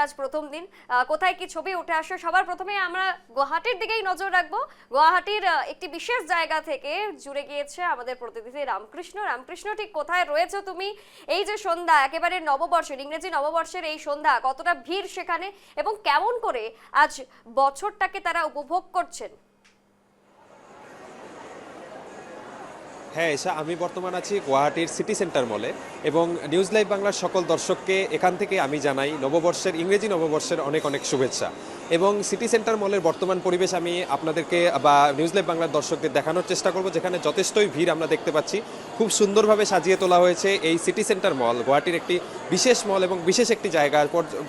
আজ প্রথম দিন, কোথায় কি ছবি উঠে আসে। সবার প্রথমে আমরা গুয়াহাটির দিকেই নজর রাখবো। গুয়াহাটির একটি বিশেষ জায়গা থেকে জুড়ে গিয়েছে আমাদের প্রতিনিধি রামকৃষ্ণ। রামকৃষ্ণ, ঠিক কোথায় রয়েছে তুমি? এই যে সন্ধ্যা, একেবারে নববর্ষের, ইংরেজি নববর্ষের এই সন্ধ্যা, কতটা ভিড় সেখানে এবং কেমন করে আজ বছরটাকে তারা উপভোগ করছেন? হ্যাঁ এসা, আমি বর্তমান আছি গুয়াহাটির সিটি সেন্টার মলে এবং নিউজ লাইভ বাংলার সকল দর্শককে এখান থেকে আমি জানাই নববর্ষের, ইংরেজি নববর্ষের অনেক অনেক শুভেচ্ছা। এবং সিটি সেন্টার মলের বর্তমান পরিবেশ আমি আপনাদেরকে বা নিউজ লাইভ বাংলার দর্শকদের দেখানোর চেষ্টা করব, যেখানে যথেষ্টই ভিড় আমরা দেখতে পাচ্ছি। খুব সুন্দরভাবে সাজিয়ে তোলা হয়েছে এই সিটি সেন্টার মল, গুয়াহাটির একটি বিশেষ মল এবং বিশেষ একটি জায়গা,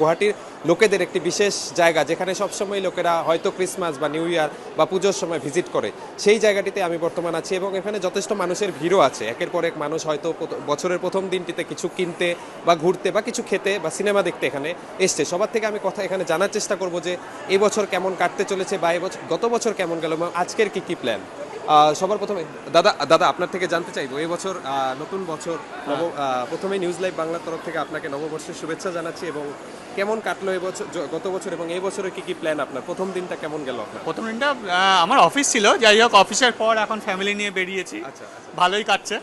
গুয়াহাটির লোকেদের একটি বিশেষ জায়গা, যেখানে সবসময় লোকেরা হয়তো ক্রিসমাস বা নিউ ইয়ার বা পুজোর সময় ভিজিট করে। সেই জায়গাটিতে আমি বর্তমান আছি এবং এখানে যথেষ্ট মানুষের ভিড়ও আছে। একের পর এক মানুষ হয়তো বছরের প্রথম দিনটিতে কিছু কিনতে বা ঘুরতে বা কিছু খেতে বা সিনেমা দেখতে এখানে এসছে। সবার থেকে আমি কথা এখানে জানার চেষ্টা করব যে এবছর কেমন কাটতে চলেছে বা গত বছর কেমন গেল এবং আজকের কি প্ল্যান। সবার প্রথমে দাদা আপনার থেকে জানতে চাইবো, এবছর নতুন বছর, প্রথমে নিউজ লাইভ বাংলার তরফ থেকে আপনাকে নববর্ষের শুভেচ্ছা জানাচ্ছি এবং কেমন কাটলো এবছর, গত বছর এবং এই বছরের কি প্ল্যান আপনার? প্রথম দিনটা কেমন গেল আপনার? প্রথম দিনটা আমার অফিস ছিল, যাই হোক অফিসের পর এখন ফ্যামিলি নিয়ে বেরিয়েছি। আচ্ছা আচ্ছা, ভালোই কাটছে।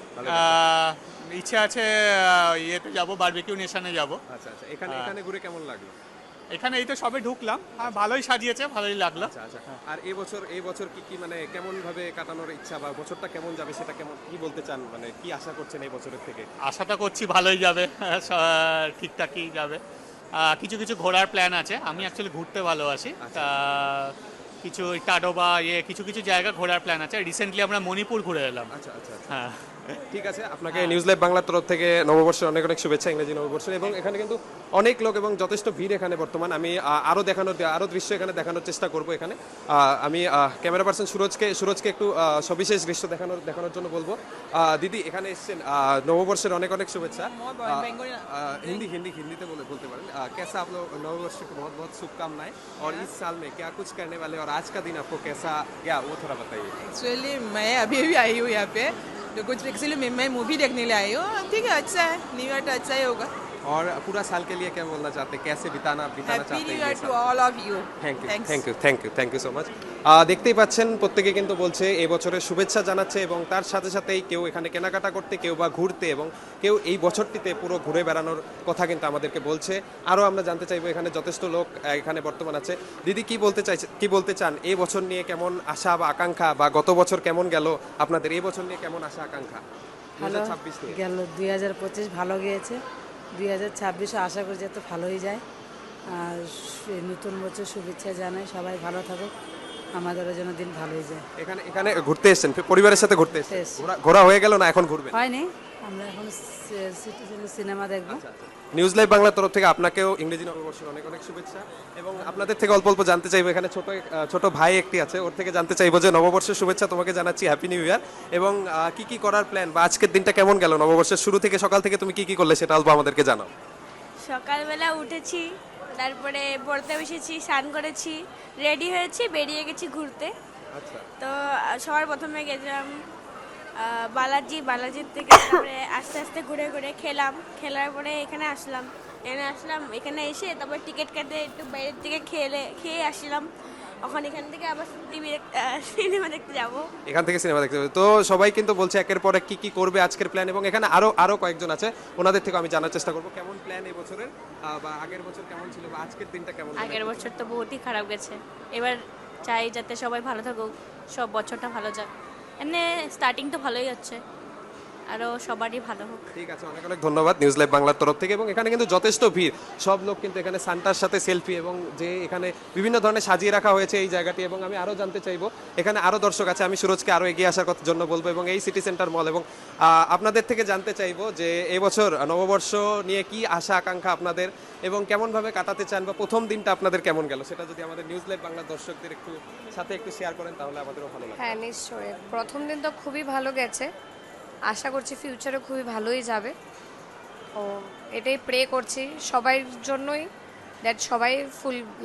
ইচ্ছে আছে ইয়েতে যাবো, বারবিকিউ নেশনে যাবো। আচ্ছা আচ্ছা, এখানে ঘুরে কেমন লাগলো? এখানে এই তো সবে ঢুকলাম, ভালোই সাজিয়েছে, ভালোই লাগলো। আচ্ছা আচ্ছা, আর এই বছর কি মানে কেমন ভাবে কাটানোর ইচ্ছা বা বছরটা কেমন যাবে সেটা কেমন কি বলতে চান, মানে কি আশা করছেন এই বছরের থেকে? আশাটা করছি ভালোই যাবে, ঠিকঠাকই যাবে। কিছু কিছু ঘোরার প্ল্যান আছে, আমি অ্যাকচুয়ালি ঘুরতে ভালোবাসি। তা কিছু টাডোবা কিছু কিছু জায়গা ঘোরার প্ল্যান আছে। রিসেন্টলি আমরা মণিপুর ঘুরে এলাম। আচ্ছা আচ্ছা আচ্ছা। হ্যাঁ, ঠিক আছে, আপনাকে নিউজ লাইভ বাংলার তরফ থেকে নববর্ষের অনেক অনেক শুভেচ্ছা, ইংরেজি নববর্ষের। এবং এখানে কিন্তু অনেক লোক এবং যথেষ্ট ভিড় এখানে বর্তমান। আমি আরো দৃশ্য এখানে দেখানোর চেষ্টা করব। এখানে আমি ক্যামেরা পার্সন সুরজকে একটু সবিশেষ দৃশ্য দেখানোর জন্য বলবো। দিদি এখানে এসেছেন, নববর্ষের অনেক অনেক শুভেচ্ছা। হিন্দিতে বলতে পারেন। कैसा आप लोग नववर्ष को बहुत बहुत शुभकामनाएं, और इस साल में क्या कुछ करने वाले और आज का दिन आपको कैसा गया वो थोड़ा बताइए। एक्चुअली मैं अभी आई हूँ यहाँ पे, तो कुछ एक्चुअली मैं मूवी देखने लिए आई हूँ। ठीक है, अच्छा है, न्यू ईयर तो अच्छा ही होगा। और पूरा साल के लिए क्या बोलना चाहते हैं, कैसे बिताना हैप्पी चाहते न्यू हैं year to all of you. Thank you so much. দেখতেই পাচ্ছেন প্রত্যেকে কিন্তু বলছে এই বছরের শুভেচ্ছা জানাচ্ছে এবং তার সাথে সাথেই কেউ এখানে কেনাকাটা করতে, কেউ বা ঘুরতে এবং কেউ এই বছরটিতে পুরো ঘুরে বেড়ানোর কথা কিন্তু আমাদেরকে বলছে। আরও আমরা জানতে চাইবো, এখানে যথেষ্ট লোক এখানে বর্তমান আছে। দিদি কি বলতে চান এই বছর নিয়ে, কেমন আশা বা আকাঙ্ক্ষা, বা গত বছর কেমন গেল আপনাদের, এই বছর নিয়ে কেমন আশা আকাঙ্ক্ষা? ভালো 2026 নিয়ে গেল, 2025 ভালো গিয়েছে, 2026 আশা করি যাতে ভালোই যায়। আর নতুন বছর শুভেচ্ছা জানাই, সবাই ভালো থাকুক, আমাদেরও যেন দিন ভালোই যায়। এখানে ঘুরতে এসেছেন, পরিবারের সাথে ঘুরতে এসেছেন? এসেছি। ঘোরা হয়ে গেল না এখন ঘুরবেন? হয়নি, আমরা এখন সিনেমা দেখবো। নিউজ লাইভ বাংলার তরফ থেকে আপনাকেও ইংরেজি নববর্ষের অনেক অনেক শুভেচ্ছা। এবং আপনাদের থেকে অল্প অল্প জানতে চাইবো, এখানে ছোট ভাই একটি আছে, ওর থেকে জানতে চাইবো যে নববর্ষের শুভেচ্ছা তোমাকে জানাচ্ছি, হ্যাপি নিউ ইয়ার। এবং কি করার প্ল্যান বা আজকের দিনটা কেমন গেল, নববর্ষের শুরু থেকে সকাল থেকে তুমি কি করলে সেটা অল্প আমাদেরকে জানাও। সকালবেলা উঠেছি, তারপরে পড়তে বসেছি, স্নান করেছি, রেডি হয়েছি, বেরিয়ে গেছি ঘুরতে। আচ্ছা, তো সবার প্রথমে গেছিলাম বালাজির থেকে, তারপরে আস্তে আস্তে ঘুরে ঘুরে খেলার পরে এখানে আসলাম। এখানে এসে তারপর টিকিট কেটে একটু বাইরের থেকে খেয়ে আসলাম। এখান থেকে আবার সিনেমা দেখতে যাব। এখান থেকে সিনেমা দেখতে হবে। তো সবাই কিন্তু বলছে একের পর এক কি করবে আজকের প্ল্যান, এবং এখানে আরো কয়েকজন আছে, ওনাদের থেকে আমি জানার চেষ্টা করবো কেমন প্ল্যান এই বছরের, বা আগের বছর কেমন ছিল বা আজকের দিনটা কেমন। আগের বছর তো বহুতই খারাপ গেছে, এবার চাই যাতে সবাই ভালো থাকুক, সব বছরটা ভালো যাক। এমনি স্টার্টিং তো ভালোই হচ্ছে, আরও সবারই ভালো হোক। ঠিক আছে, অনেক অনেক ধন্যবাদ নিউজ লাইভ বাংলার তরফ থেকে। এবং এখানে কিন্তু যথেষ্ট ভিড়, সব লোক কিন্তু এখানে সান্টার সাথে সেলফি, এবং যে এখানে বিভিন্ন ধরনের সাজিয়ে রাখা হয়েছে এই জায়গাটি। এবং আমি আরও জানতে চাইবো, এখানে আরও দর্শক আছে, আমি সুরজকে আরও এগিয়ে আসার জন্য বলবো এবং এই সিটি সেন্টার মল। এবং আপনাদের থেকে জানতে চাইবো যে এবছর নববর্ষ নিয়ে কি আশা আকাঙ্ক্ষা আপনাদের এবং কেমনভাবে কাটাতে চান, বা প্রথম দিনটা আপনাদের কেমন গেল সেটা যদি আমাদের নিউজ লাইভ বাংলার দর্শকদের সাথে একটু শেয়ার করেন তাহলে আমাদেরও ভালো লাগবে। হ্যাঁ নিশ্চয়ই, প্রথম দিন তো খুবই ভালো গেছে, আশা করছি ফিউচারে খুবই ভালোই যাবে। ও এটাই প্রে করছি সবার জন্যই, দ্যাট সবাই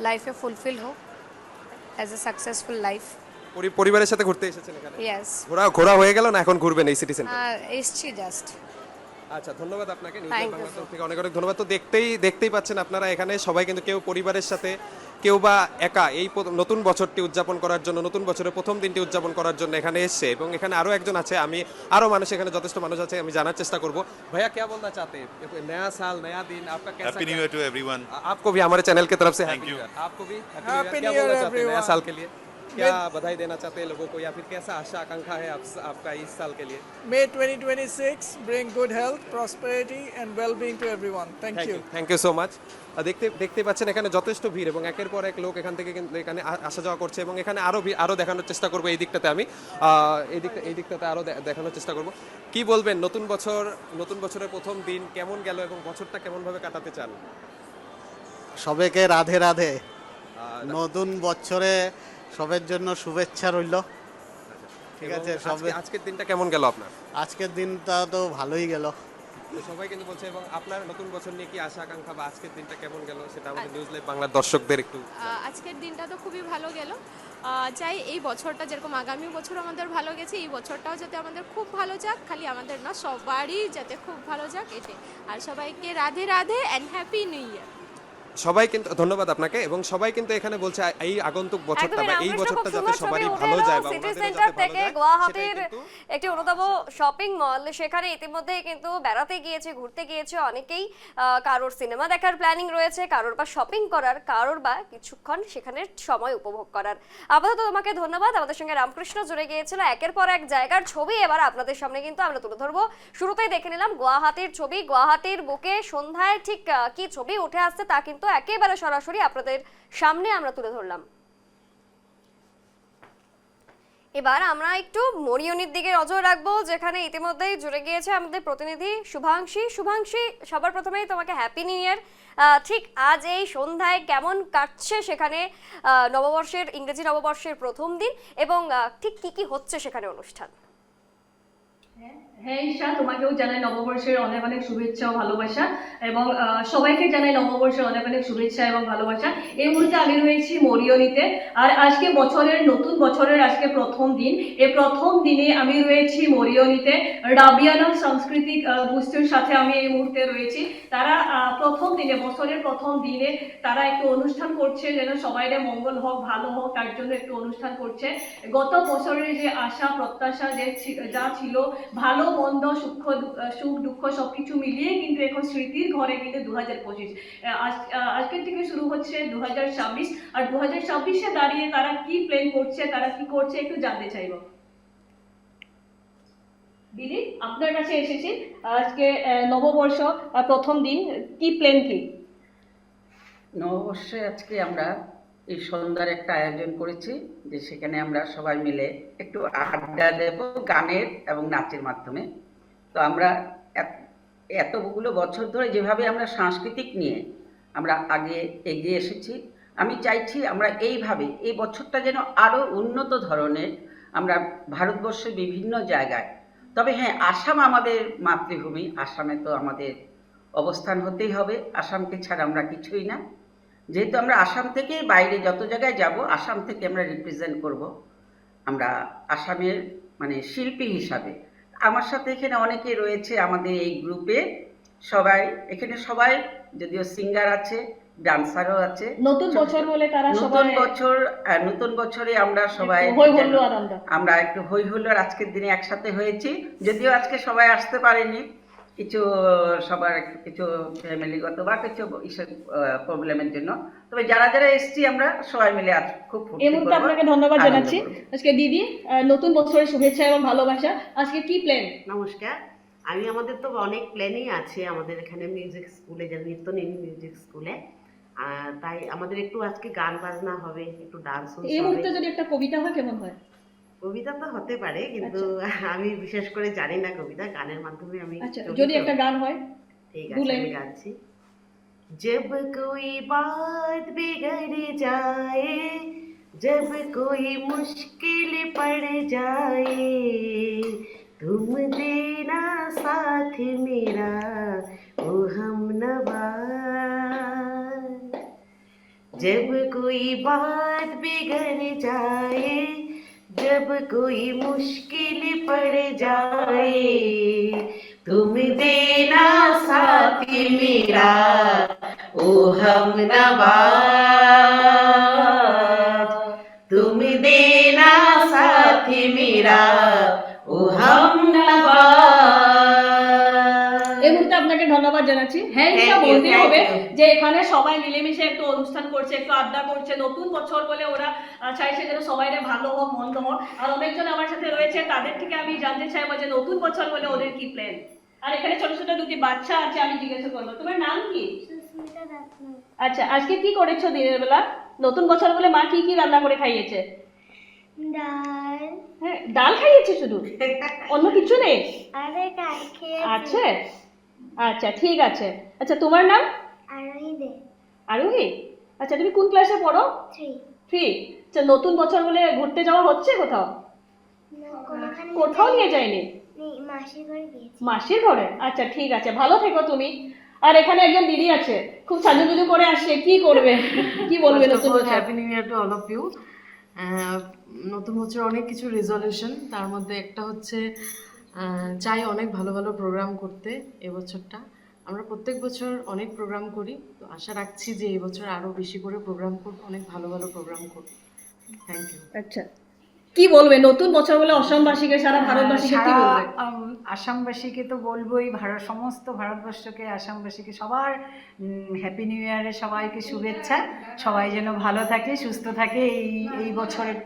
লাইফে ফুলফিল হোক অ্যাজ এ সাকসেসফুল লাইফ। পরিবারের সাথে ঘুরতে এসেছেন এখানে? ইয়েস, ঘোরা হয়ে গেল না এখন ঘুরবেন এই সিটি সেন্টার? এসছি জাস্ট। আচ্ছা, ধন্যবাদ আপনাকে। News Thank you, Bangla sir. তরফ থেকে অনেক অনেক ধন্যবাদ। তো দেখতেই পাচ্ছেন আপনারা এখানে সবাই কিন্তু কেউ পরিবারের সাথে, কেউ বা একা এই নতুন বছরটি উদযাপন করার জন্য, নতুন বছরের প্রথম দিনটি উদযাপন করার জন্য এখানে এসছে। এবং এখানে আরো একজন আছে, আমি আরো মানুষ, এখানে যথেষ্ট মানুষ আছে, আমি জানার চেষ্টা করব। ভাইয়া क्या बोलना चाहते हैं? नया साल, नया दिन आपका कैसा? Happy new year to everyone. आपको भी हमारे चैनल की तरफ से Thank happy new you. Year. आपको भी Happy क्या New Year, बोलना चाहते हैं नया everyone. साल के लिए? क्या बधाई देना चाहते हैं लोगों को, या फिर कैसा आशा आकांक्षा है आपका इस साल के लिए? May 2026 bring good health, prosperity, and well-being to everyone. Thank you. Thank you so much. দেখতে পাচ্ছেন এখানে যথেষ্ট ভিড়, এবং একের পর এক লোক এখান থেকে কিন্তু এখানে আসা যাওয়া করছে, এবং এখানে আরো দেখানোর চেষ্টা করবো এই দিকটাতে। আমি এই দিকটাতে আরো দেখানোর চেষ্টা করব। কি বলবেন, নতুন বছরের প্রথম দিন কেমন গেল এবং বছরটা কেমন ভাবে কাটাতে চান? সবাইকে রাধে রাধে। নতুন বছরে সবার জন্য শুভেচ্ছা রইল। ঠিক আছে, আজকের দিনটা কেমন গেল আপনার? আজকের দিনটা তো ভালোই গেল। তো সবাই কিন্তু বলছে, এবং আপনার নতুন বছর নিয়ে কি আশা আকাঙ্ক্ষা বা আজকের দিনটা কেমন গেল সেটা আমাদের নিউজ লাইভ বাংলার দর্শকদের একটু। আজকের দিনটা তো খুবই ভালো গেল। চাই এই বছরটা যেরকম আগামী বছর আমাদের ভালো গেছে, এই বছরটাও যাতে আমাদের খুব ভালো যাক, খালি আমাদের না সবারই যাতে খুব ভালো যাক এটাই। আর সবাইকে Radhe Radhe and happy new ইয়ার। সবাই কিন্তু ধন্যবাদ আপনাকে, এবং সবাই কিন্তু এখানে বলছে এই আগন্তুক বছরটা বা এই বছরটা যাতে সবারই ভালো যায় বা সিটি ওনাদেরও সেন্টার যাতে থেকে ভালো যায়, গুয়াহাটির সেটাই কিন্তু একটি অন্যতম শপিং মল, সেখানে ইতিমধ্যে কিন্তু বেড়াতে গিয়েছে, ঘুরতে গিয়েছে অনেকেই। কারোর সিনেমা দেখার প্ল্যানিং রয়েছে, কারোর বা শপিং করার, কারোর বা কিছুক্ষণ সেখানে সময় উপভোগ করার। আপাতত তোমাকে ধন্যবাদ। আমাদের সঙ্গে রামকৃষ্ণ জুড়ে গিয়েছিল। একের পর এক জায়গার ছবি এবার আপনাদের সামনে কিন্তু আমরা তুলে ধরবো। শুরুতেই দেখে নিলাম গুয়াহাটির ছবি। গুয়াহাটির বুকে সন্ধ্যায় ঠিক কি ছবি উঠে আসছে তা কিন্তু একেবারে সরাসরি আপনাদের সামনে আমরা তুলে ধরলাম। এবার আমরা একটু মরিয়নির দিকে নজর রাখবো, যেখানে ইতিমধ্যেই জুড়ে গিয়েছে আমাদের প্রতিনিধি শুভাংশী। সবার প্রথমেই তোমাকে হ্যাপি নিউ ইয়ার। ঠিক আজ এই সন্ধ্যায় কেমন কাটছে সেখানে ইংরেজি নববর্ষের প্রথম দিন, এবং ঠিক কি হচ্ছে সেখানে অনুষ্ঠান? হ্যাঁ ঈশা, তোমাকেও জানাই নববর্ষের অনেক অনেক শুভেচ্ছা ও ভালোবাসা, এবং সবাইকে জানাই নববর্ষের অনেক অনেক শুভেচ্ছা এবং ভালোবাসা। এই মুহূর্তে আমি রয়েছি মরিয়নিতে, আর আজকে নতুন বছরের আজকে প্রথম দিন। এই প্রথম দিনে আমি রয়েছি মরিয়নিতে। রাবিয়ানা সাংস্কৃতিক গোষ্ঠীর সাথে আমি এই মুহূর্তে রয়েছি। তারা বছরের প্রথম দিনে তারা একটু অনুষ্ঠান করছে, যেন সবাইরে মঙ্গল হোক, ভালো হোক, তার জন্য একটু অনুষ্ঠান করছে। গত বছরের যে আশা প্রত্যাশা যা ছিল, ভালো মন্দ, সুখ দুঃখ সবকিছু মিলিয়ে কিন্তু এখন স্মৃতির ঘরে কিন্তু 2025 আজকের থেকে শুরু হচ্ছে 2026। আর 2026-এ দাঁড়িয়ে তারা কি প্ল্যান করছে, তারা কি করছে একটু জানতে চাইব। দিদি, আপনার কাছে এসেছি। আজকে নববর্ষ প্রথম দিন, কি প্ল্যান কি? নববর্ষে আজকে আমরা এই সন্ধ্যার একটা আয়োজন করেছি, যে সেখানে আমরা সবাই মিলে একটু আড্ডা দেব গানের এবং নাচের মাধ্যমে। তো আমরা এতগুলো বছর ধরে যেভাবে আমরা সাংস্কৃতিক নিয়ে আমরা আগে এগিয়ে এসেছি, আমি চাইছি আমরা এইভাবে এই বছরটা যেন আরও উন্নত ধরনের আমরা ভারতবর্ষের বিভিন্ন জায়গায়, তবে হ্যাঁ, আসাম আমাদের মাতৃভূমি, আসামে তো আমাদের অবস্থান হতেই হবে, আসামকে ছাড়া আমরা কিছুই না। যেহেতু আমরা আসাম থেকে বাইরে যত জায়গায় যাব, আসাম থেকে আমরা রিপ্রেজেন্ট করব, আমরা আসামের মানে শিল্পী হিসাবে। আমার সাথে এখানে অনেকে রয়েছে আমাদের এই গ্রুপে, সবাই যদিও সিঙ্গার আছে, ডান্সারও আছে। নতুন বছর বলে তারা নতুন বছরে আমরা সবাই আমরা একটু হই হুল্লোড় আজকের দিনে একসাথে হয়েছি। যদিও আজকে সবাই আসতে পারেনি, সবার কিছু ফ্যামিলিগত বা কিছু প্রবলেমের জন্য, তবে যারা এসেছি আমরা সবাই মিলে আজ খুব এই মুহূর্তে আপনাকে ধন্যবাদ জানাচ্ছি। আজকে দিদি, নতুন বছরের শুভেচ্ছা এবং ভালোবাসা। আজকে কি প্ল্যান? নমস্কার। আমাদের তো অনেক প্ল্যানই আছে আমাদের এখানে মিউজিক স্কুলে, যে নিত্যনীল মিউজিক স্কুলে, তাই আমাদের একটু আজকে গান বাজনা হবে, একটু ডান্স হবে। এই মুহূর্তে যদি একটা কবিতা হয় কেমন হয়? কবিতা তো হতে পারে, কিন্তু আমি বিশেষ করে জানি না কবিতা, গানের মাধ্যমে আমি। যদি একটা গান হয়? ঠিক আছে, আমি গাচ্ছি। जब कोई बात बिगड़ जाए, जब कोई मुश्किल पड़ जाए, तुम देना साथ मेरा ओ हमनवा। जब कोई बात बिगड़ जाए, जब कोई मुश्किल पड़ जाए, तुम देना साथी मेरा ओ हम नवाज, तुम देना साथी मेरा ओ हम नवाज। এই মুহূর্তে আপনাকে ধন্যবাদ জানাচ্ছি। হ্যাঁ, এটা Thank you, বলতেই thank হবে you. যে এখানে সবাই মিলেমিশে একটু অনুষ্ঠান করছে, একটু আড্ডা করছে, নতুন বছর বলে ওরা চাইছে যেন সবাই ভালো হোক, মন্দ হোক। আর অনেকজন আমার সাথে রয়েছে, তাদের থেকে আমি জানতে চাইবো যে নতুন বছর বলে ওদের কি প্ল্যান। আর এখানে ছোট ছোট দুটি বাচ্চা আছে, আমি জিজ্ঞাসা করবো তোমার নাম কি? আচ্ছা, আজকে কি করেছো দিনের বেলা? নতুন বছর বলে মা কি কি রান্না করে খাইয়েছে? ডাল। হ্যাঁ, ডাল খাইয়েছে শুধু, অন্য কিছু নেই? আরে ডাল খেয়েছি। আছে, আচ্ছা ঠিক আছে। আচ্ছা তোমার নাম? আরোহী দে। আরোহী, আচ্ছা তুমি কোন ক্লাসে পড়ো? 3। আচ্ছা, নতুন বছর বলে ঘুরতে যাওয়া হচ্ছে কোথাও? কোথাও নিয়ে যায়নি? মাসির ঘরে গিয়েছি। মাসির ঘরে? আচ্ছা ঠিক আছে, ভালো থেকো তুমি। আর এখানে একজন দিদি আছে, খুব সাজুগুজু করে আসছে, কি করবে, কি বলবে নতুন বছর? Happy new year to all of you. নতুন বছর অনেক কিছু রেজলিউশন, তার মধ্যে একটা হচ্ছে চাই অনেক ভালো ভালো প্রোগ্রাম করতে। এবছরটা আমরা প্রত্যেক বছর অনেক প্রোগ্রাম করি, তো আশা রাখছি যে এই বছর আরও বেশি করে প্রোগ্রাম করব, অনেক ভালো ভালো প্রোগ্রাম করব। Thank you. আচ্ছা, কি বলবে নতুন বছর বলে অসমবাসীকে, সারা ভারতবাসীকে কি বলবে? আসামবাসীকে তো বলবোই, সমস্ত ভারতবর্ষকে, আসামবাসীকে সবার হ্যাপি নিউ ইয়ারে সবাইকে শুভেচ্ছা। সবাই যেন ভালো থাকে, সুস্থ থাকে এই বছরের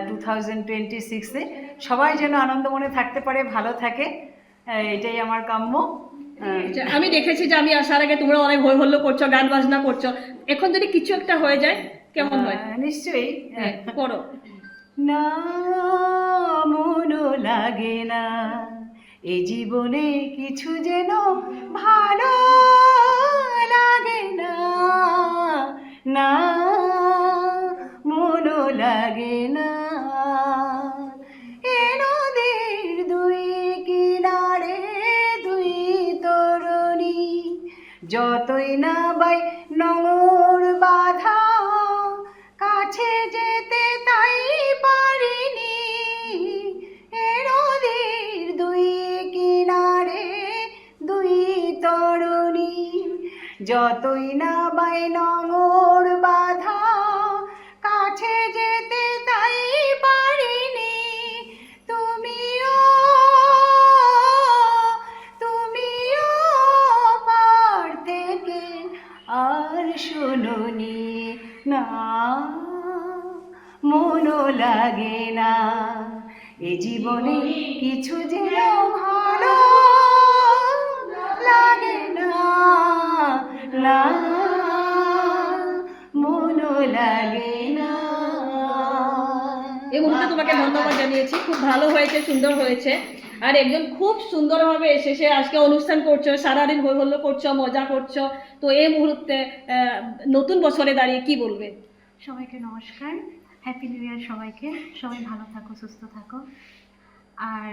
2026-এ সবাই যেন আনন্দ মনে থাকতে পারে, ভালো থাকে, এটাই আমার কাম্য। আচ্ছা, আমি দেখেছি যে আমি আসার আগে তোমরা অনেক হই হল্লো করছো, গান বাজনা করছো, এখন যদি কিছু একটা হয়ে যায় কেমন হয়? নিশ্চয়ই, করো। না মনও লাগে না এ জীবনে কিছু যেন ভালো লাগে না, না মনও লাগে না। এ নদীর দুই কিনারে দুই তরুণী, যতই না বাই নোংর বাধা, কাছে যেতে তাই পারিনি। এ নদীর দুই কিনারে দুই তরুণী, যতই না বাই নোংর বাধা, কাছে যেতে তাই পারিনি। তুমিও পার থেকে আর শুনুনি, না মনও লাগে না এ জীবনে কিছু যেন ভালো লাগে না, না মনও লাগে না। এই মুহূর্তে তোমাকে ধন্যবাদ জানিয়েছি, খুব ভালো হয়েছে, সুন্দর হয়েছে। আর একজন খুব সুন্দরভাবে এসে আজকে অনুষ্ঠান করছো, সারাদিন হই হল্লো করছো, মজা করছো, তো এই মুহূর্তে নতুন বছরে দাঁড়িয়ে কি বলবে? সবাইকে নমস্কার, হ্যাপি নিউ ইয়ার সবাইকে, সবাই ভালো থাকো, সুস্থ থাকো। আর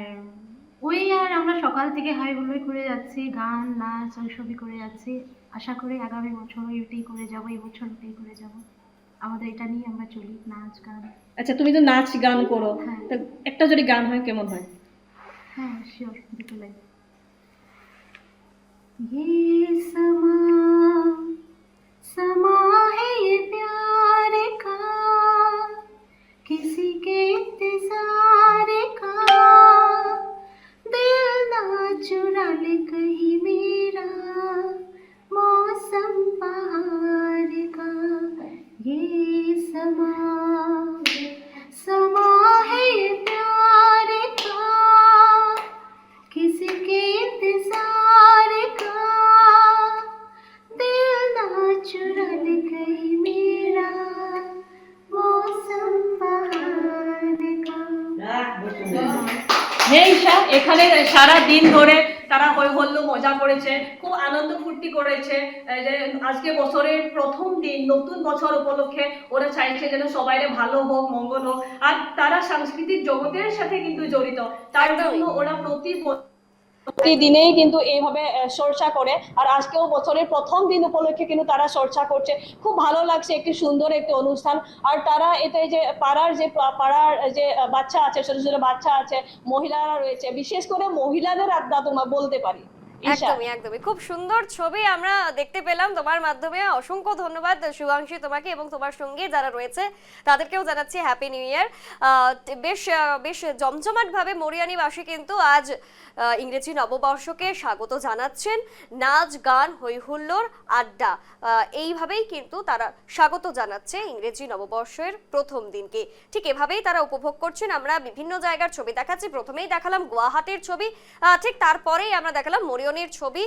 আর আমরা সকাল থেকে হাই হুল্লোড় করে যাচ্ছি, গান নাচ ওইসবই করে যাচ্ছি। আশা করি আগামী বছরও এটাই করে যাবো, এই বছর এটাই করে যাব, আমাদের এটা নিয়ে আমরা চলি, নাচ গান। আচ্ছা, তুমি তো নাচ গান করো, তো একটা যদি গান হয় কেমন হয়? হ্যাঁ শিওর, দুটো লাইন। समा है ये प्यार का, किसी के इंतजार का, दिल ना चुरा ले कहीं मेरा, मौसम बहार का। ये समा है ये प्यार का, किसी के इंतजार का, दिल ना चुरा ले कहीं मेरा, मौसम बहार का। এখানে সারা দিন ধরে তারা হই হল্লো মজা করেছে, খুব আনন্দ ফুর্তি করেছে। যে আজকে বছরের প্রথম দিন, নতুন বছর উপলক্ষে ওরা চাইছে যেন সবাই ভালো হোক, মঙ্গল হোক। আর তারা সাংস্কৃতিক জগতের সাথে কিন্তু জড়িত, তার জন্য ওরা প্রতি প্রতিদিনেই কিন্তু এইভাবে চর্চা করে, আর আজকেও বছরের প্রথম দিন উপলক্ষে কিন্তু তারা চর্চা করছে। খুব ভালো লাগছে, একটি সুন্দর একটি অনুষ্ঠান। আর তারা এতে যে পাড়ার যে বাচ্চা আছে, ছোট ছোট বাচ্চা আছে, মহিলারা রয়েছে, বিশেষ করে মহিলাদের আড্ডা তোমার বলতে পারি। একদমই খুব সুন্দর ছবি আমরা দেখতে পেলাম তোমার মাধ্যমে। অসংখ্য ধন্যবাদ শুভাংশী তোমাকে, এবং তোমার সঙ্গে যারা রয়েছে তাদেরকেও জানাচ্ছি হ্যাপি নিউ ইয়ার। বেশ জমজমাট ভাবে মরিয়ানিবাসী কিন্তু আজ ইংরেজি নববর্ষকে স্বাগত জানাচ্ছেন। নাচ গান হই হুল্লোড় আড্ডা, এইভাবেই কিন্তু তারা স্বাগত জানাচ্ছে ইংরেজি নববর্ষের প্রথম দিনকে। ঠিক এভাবেই তারা উপভোগ করছেন। আমরা বিভিন্ন জায়গার ছবি দেখাচ্ছি। প্রথমেই দেখালাম গুয়াহাটির ছবি, ঠিক তারপরেই আমরা দেখালাম মরিয়নির ছবি।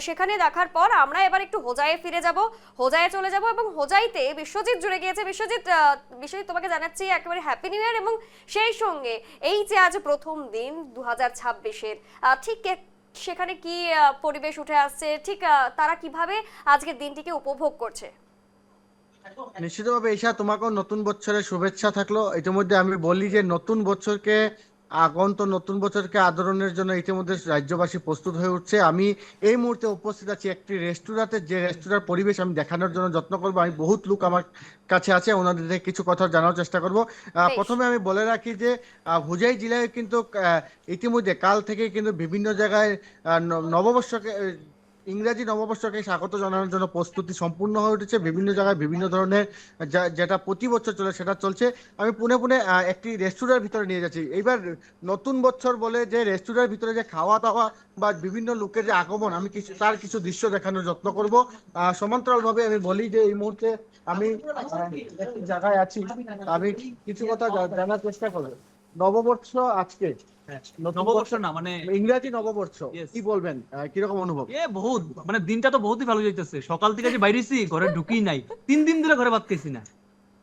সেখানে দেখার পর আমরা এবার একটু হোজাইয়ে ফিরে যাব, হোজাইয়ে চলে যাব, এবং হোজাইতে বিশ্বজিৎ জুড়ে গিয়েছে। বিশ্বজিৎ তোমাকে জানাচ্ছি একেবারে হ্যাপি নিউ ইয়ার, এবং সেই সঙ্গে এই যে আজ প্রথম দিন 2026-এর, ঠিক সেখানে কি পরিবেশ উঠে আসছে, ঠিক তারা কিভাবে আজকের দিনটিকে উপভোগ করছে? নিশ্চিতভাবে ঈশা, তোমাকেও নতুন বছরের শুভেচ্ছা থাকলো। ইতিমধ্যে আমি বলি যে নতুন বছরকে আদরণের জন্য ইতিমধ্যে রাজ্যবাসী প্রস্তুত হয়ে উঠছে। আমি এই মুহূর্তে উপস্থিত আছি একটি রেস্টুরেন্টে, যে রেস্টুরেন্ট পরিবেশ আমি দেখানোর জন্য যত্ন করবো। আমি বহুত লোক আমার কাছে আছে, ওনাদের থেকে কিছু কথা জানার চেষ্টা করব। প্রথমে আমি বলে রাখি যে হুজাই জেলায় কিন্তু ইতিমধ্যে কাল থেকে কিন্তু বিভিন্ন জায়গায় নববর্ষকে ইংরেজি নববর্ষকে স্বাগত জানানোর জন্য প্রস্তুতি সম্পূর্ণ হয়ে উঠেছে। বিভিন্ন জায়গায় বিভিন্ন ধরনের যেটা প্রতি বছর চলে সেটা চলছে। আমি পুনে একটি রেস্টুরেন্টের ভিতরে নিয়ে যাচ্ছি। এইবার নতুন বছর বলে যে রেস্টুরেন্টের ভিতরে যে খাওয়া দাওয়া বা বিভিন্ন লোকের যে আগমন, আমি তার কিছু দৃশ্য দেখানোর যত্ন করব। সমান্তরালভাবে আমি বলি যে এই মুহূর্তে আমি একটি জায়গায় আছি, আমি কিছু কথা জানার চেষ্টা করব। নববর্ষ আজকে, নববর্ষ না মানে ইংরেজি নববর্ষ, কি বলবেন, কিরকম অনুভব? বহুত মানে দিনটা তো বহুতই ভালো যাইতেছে। সকাল থেকে যে বাইরেছি, ঘরে ঢুকি নাই, 3 দিন ধরে ঘরে ভাত খাইছি না।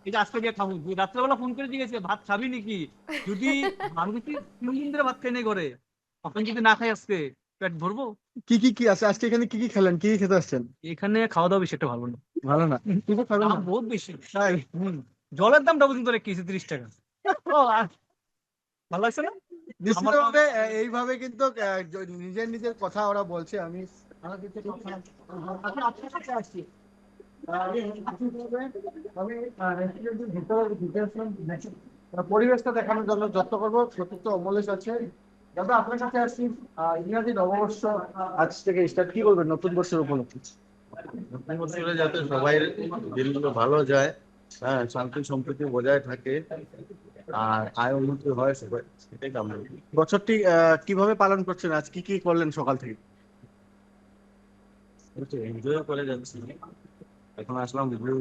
এটা আজকে গিয়ে খাবো। রাত্রেবেলা ফোন করে জিজ্ঞেস ভাত খাবি নাকি, যদি আমি 3 দিন ধরে ভাত খাই নাই ঘরে, তখন যদি না খাই আজকে পেট ভরবো। কি আছে আজকে? এখানে কি খেলেন, কি খেতে আসছেন? এখানে খাওয়া দাওয়া বেশি একটা ভালো না। ভালো না? কিছু খাবেন না? বহুত বেশি। জলের দামটা পর্যন্ত রেখেছি 30 টাকা। ভালো লাগছে না? নিশ্চিতভাবে এইভাবে কিন্তু নিজের কথা ওরা বলছে। আমি পরিবেশটা দেখানোর জন্য যত্ন করবো। প্রত্যেকটা অমলেশ আছে। দাদা, আপনার কাছে আসছি, ইংরাজি নববর্ষ আজ থেকে স্টার্ট, কি বলবেন নতুন বর্ষের উপলক্ষে? নতুন বছরে যাতে সবাই দিনগুলো ভালো যায়, হ্যাঁ, শান্তি সম্প্রীতি বজায় থাকে, আর আয় উন্নতি হয়, সেটাই কামনা করি। বছরটি কিভাবে পালন করছেন? আজ কি করলেন সকাল থেকে? এনজয় করে যাচ্ছি। এখন আসলাম ব্লু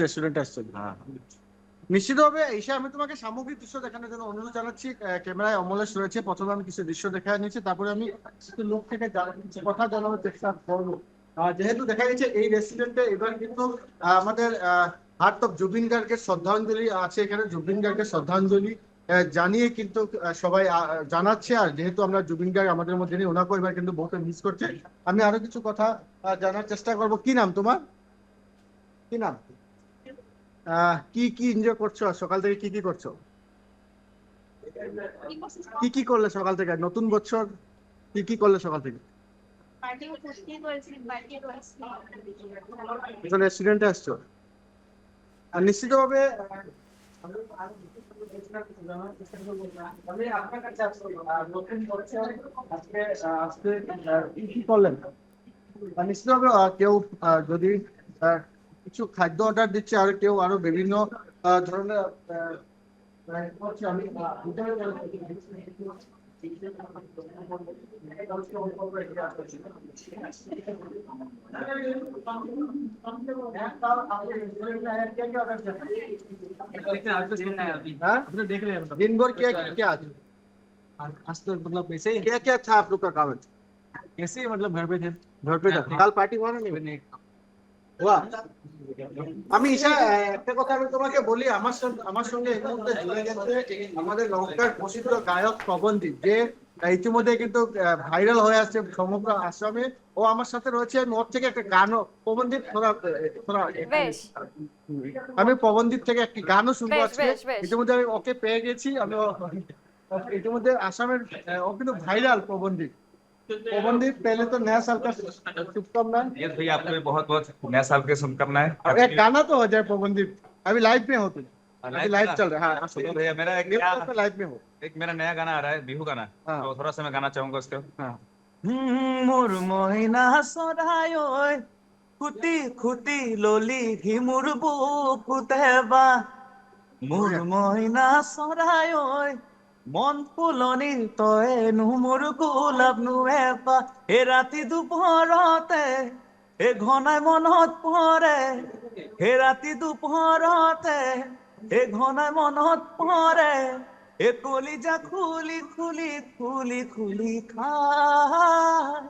রেস্টুরেন্টে আসছেন? হ্যাঁ। নিশ্চিতভাবে ঈশা, আমি তোমাকে সামগ্রিক দৃশ্য দেখানোর জন্য অনুরোধ জানাচ্ছি। ক্যামেরায় অমলেশ রয়েছে। প্রথমে আমি কিছু দৃশ্য দেখা নিয়েছি, তারপরে আমি কিছু লোক থেকে কথা জানানোর চেষ্টা করবো। যেহেতু দেখা গেছে এই রেস্টুরেন্টে এবার কিন্তু আমাদের হার্ট অফ জুবিন গার্গের শ্রদ্ধাঞ্জলি আছে। এখানে জুবিন গার্গের শ্রদ্ধাঞ্জলি জানিয়ে কিন্তু সবাই জানাচ্ছে। আর যেহেতু আমরা জুবিন গার্গ আমাদের মধ্যে নেই, ওনাকেও এবার কিন্তু বহুতে মিস করছে। আমি আরো কিছু কথা জানার চেষ্টা করব। কি নাম তোমার? কি নাম? কি এনজয় করছো সকাল থেকে? কি করছো? কি করলে সকাল থেকে? নতুন বছর কি করলে সকাল থেকে? রেস্টুরেন্টে আসছো? আর নিশ্চিতভাবে আমি আপনার কাছে আসছি, নতুন বছর আজকে কি করলেন? নিশ্চিতভাবে কেউ যদি কিছু খাদ্য অর্ডার দিচ্ছে, আর কেউ আরো বিভিন্ন ধরনের दिन भर क्या मतलब ऐसे ही क्या था आप लोग का काम? ऐसे ही मतलब घर पे थे। কাল পার্টি হওয়া না? আমি ঈশা, একটা কথা আমি তোমাকে বলি, আমার সঙ্গে এই মুহূর্তে জুড়ে গেছে আমাদের লঙ্কার প্রসিদ্ধ গায়ক পবনদীপ, যে ইতিমধ্যে কিন্তু ভাইরাল হয়ে আসছে সমগ্র আসামে। ও আমার সাথে রয়েছে। আমি ওর থেকে একটা গানও, পবনদীপ আমি পবনদীপ থেকে একটি গানও শুনবো আজকে। ইতিমধ্যে আমি ওকে পেয়ে গেছি। আমি इतिमধ্যে आसामेर वो কিন্তু ভাইরাল পবনদীপ। पवनदीप पहले तो नया साल का शुभकामनाएं। यस भैया आपको भी बहुत बहुत नया साल के शुभकामनाएं। अब एक गाना तो हो जाए पवनदीप, अभी लाइव में हो तुम, अभी लाइव चल रहा है। हाँ तो भैया मेरा लाइव में हो। एक मेरा नया गाना आ रहा है, बिहू गाना, हाँ। तो थोड़ा सा मैं गाना चाहूंगा उसके। हाँ। মোর মইনা চৰাই ঐ খুটি খুটি ললি হিমুৰ বুকুতে বা মোৰ মইনা চৰাই ঐ মন ফুলনি তই নো মোৰ গোলাপ নুৱেপা হে ৰাতি দুপৰতে হে ঘনাই মনত পৰে হে ৰাতি দুপৰতে হে ঘনাই মনত পৰে হে কলিজা খুলি খুলি খুলি খুলি খায়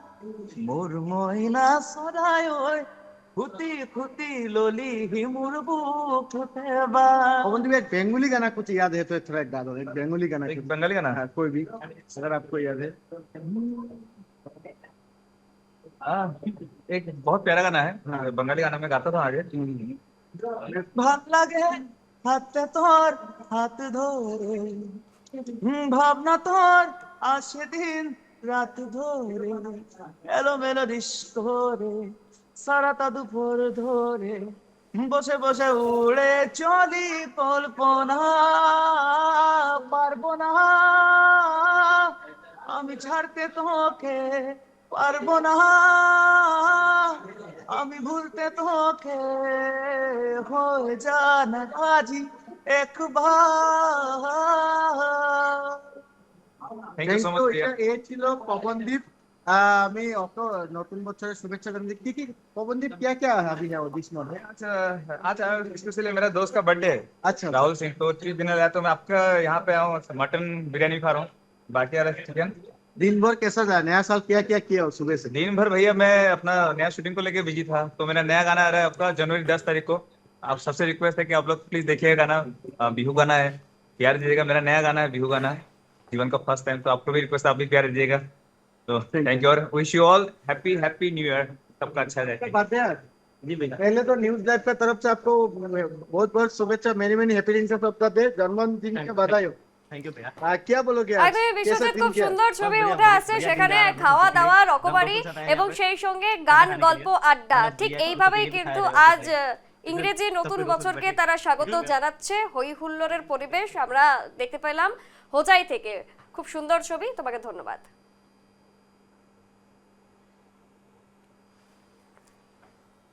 মোৰ মইনা চৰাই ঐ খুটি খুটি ললি হিমুৰ বুকুতে বা। पवनदीप एक बेंगोली गाना कुछ याद है तो थोड़ा एक गा दो, एक बेंगोली गाना। एक बंगाली गाना? हाँ, कोई भी अगर आपको याद है। हाँ, एक बहुत प्यारा गाना है, बंगाली गाना मैं गाता था आगे। ভাব লাগে হাতে তোর হাত ধরে ভাবনা তোর আসে দিন রাত ধরে এলোমেলো দিস করে সারাটা দুপুর ধরে বসে বসে উড়ে চলি কল্পনা পারবো না আমি ছাড়তে তোকে পারবো না আমি ভুলতে তোকে হয়ে জানা আজি একবার। थैंक यू सो मच भैया। এ ছিল পবনদীপ। আমি অত নতুন বছরের শুভেচ্ছা জানাচ্ছি। কি পবনদীপ क्या क्या है अभी यहाँ दिस मॉर्निंग? अच्छा आज स्पेशली मेरा दोस्त का बर्थडे है। अच्छा राहुल सिंह, तो 3 दिन आया तो मैं आपका यहाँ पे आया हूँ, मटन बिरयानी खा रहा हूँ, बाकी वाला चिकन। दिन भर कैसा रहा? नया साल क्या क्या किया सुबह से? दिन भर भैया मैं अपना नया शूटिंग को लेके बिजी था, तो मेरा नया गाना आ रहा है आपका जनवरी 10 तारीख को। आप सबसे रिक्वेस्ट है कि आप लोग प्लीज देखिए गाना, बिहू गाना है, प्यार दीजिएगा। मेरा नया गाना है, बिहू गाना है, जीवन का फर्स्ट टाइम, तो आपको भी रिक्वेस्ट, आप भी प्यार दीजिएगा। तो थैंक यू और wish you all happy happy new year, सबका अच्छा रहे। बात है जी भैया। पहले तो न्यूज लाइव की तरफ से आपको बहुत बहुत शुभेच्छा, मेनी मेनी हैप्पी दिन सब दे, जन्मदिन की बधाई हो। थैंक यू भैया। क्या बोलोगे? একদম বিশ্বজিৎ খুব সুন্দর ছবি উঠে আসছে, সেখানে খাওয়া দাওয়া রকমারি এবং সেই সঙ্গে গান গল্প আড্ডা, ঠিক এইভাবেই কিন্তু আজ ইংরেজি নতুন বছরকে তারা স্বাগত জানাচ্ছে। হই হুল্লোড়ের পরিবেশ আমরা দেখতে পেলাম হোজাই থেকে। খুব সুন্দর ছবি, তোমাকে ধন্যবাদ।